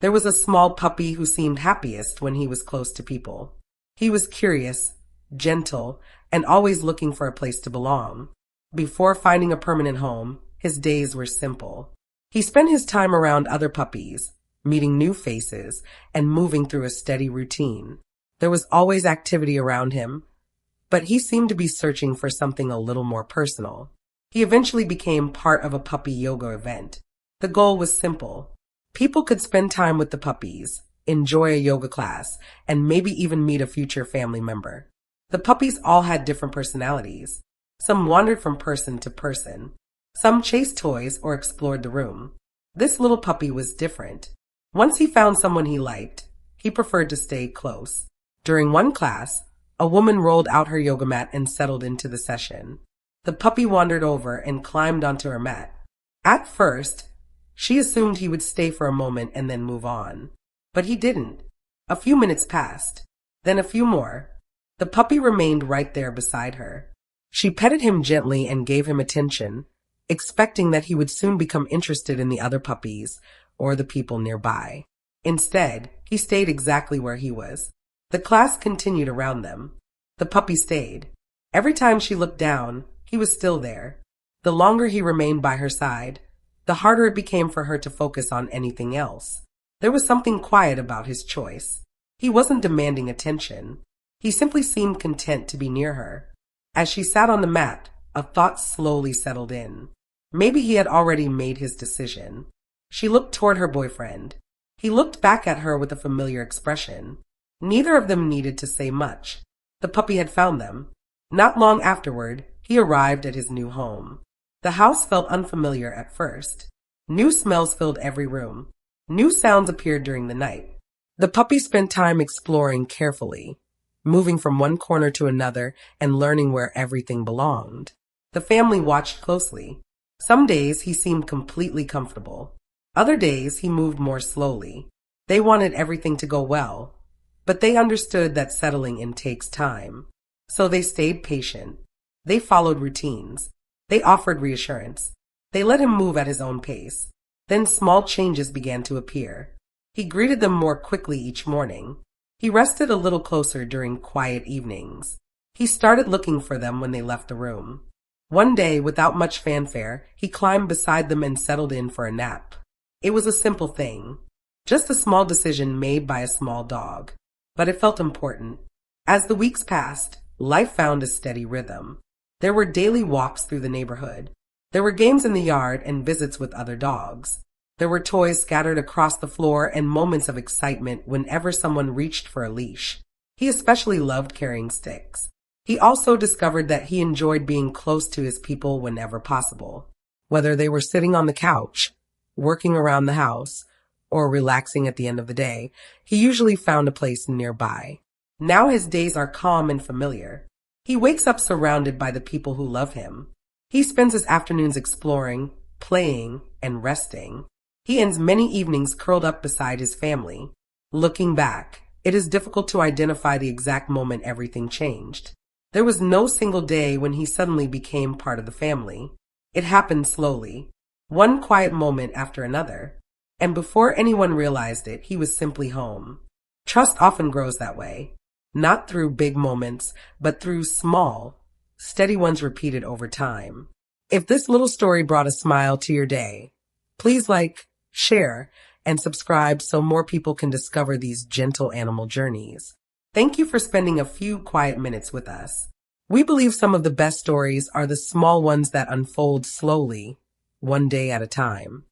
There was a small puppy who seemed happiest when he was close to people. He was curious, gentle, and always looking for a place to belong. Before finding a permanent home, his days were simple. He spent his time around other puppies, meeting new faces, and moving through a steady routine. There was always activity around him, but he seemed to be searching for something a little more personal. He eventually became part of a puppy yoga event. The goal was simple. People could spend time with the puppies, enjoy a yoga class, and maybe even meet a future family member. The puppies all had different personalities. Some wandered from person to person. Some chased toys or explored the room. This little puppy was different. Once he found someone he liked, he preferred to stay close. During one class, a woman rolled out her yoga mat and settled into the session. The puppy wandered over and climbed onto her mat. At first, she assumed he would stay for a moment and then move on. But he didn't. A few minutes passed, then a few more. The puppy remained right there beside her. She petted him gently and gave him attention, expecting that he would soon become interested in the other puppies or the people nearby. Instead, he stayed exactly where he was. The class continued around them. The puppy stayed. Every time she looked down, he was still there. The longer he remained by her side, the harder it became for her to focus on anything else. There was something quiet about his choice. He wasn't demanding attention. He simply seemed content to be near her. As she sat on the mat, a thought slowly settled in. Maybe he had already made his decision. She looked toward her boyfriend. He looked back at her with a familiar expression. Neither of them needed to say much. The puppy had found them. Not long afterward, he arrived at his new home. The house felt unfamiliar at first. New smells filled every room. New sounds appeared during the night. The puppy spent time exploring carefully, moving from one corner to another and learning where everything belonged. The family watched closely. Some days he seemed completely comfortable. Other days he moved more slowly. They wanted everything to go well, but they understood that settling in takes time. So they stayed patient. They followed routines. They offered reassurance. They let him move at his own pace. Then small changes began to appear. He greeted them more quickly each morning. He rested a little closer during quiet evenings. He started looking for them when they left the room. One day, without much fanfare, he climbed beside them and settled in for a nap. It was a simple thing, just a small decision made by a small dog, but it felt important. As the weeks passed, life found a steady rhythm. There were daily walks through the neighborhood. There were games in the yard and visits with other dogs. There were toys scattered across the floor and moments of excitement whenever someone reached for a leash. He especially loved carrying sticks. He also discovered that he enjoyed being close to his people whenever possible. Whether they were sitting on the couch, working around the house, or relaxing at the end of the day, he usually found a place nearby. Now his days are calm and familiar. He wakes up surrounded by the people who love him. He spends his afternoons exploring, playing, and resting. He ends many evenings curled up beside his family. Looking back, it is difficult to identify the exact moment everything changed. There was no single day when he suddenly became part of the family. It happened slowly, one quiet moment after another, and before anyone realized it, he was simply home. Trust often grows that way, not through big moments, but through small, steady ones repeated over time. If this little story brought a smile to your day, please like, share, and subscribe so more people can discover these gentle animal journeys. Thank you for spending a few quiet minutes with us. We believe some of the best stories are the small ones that unfold slowly, one day at a time.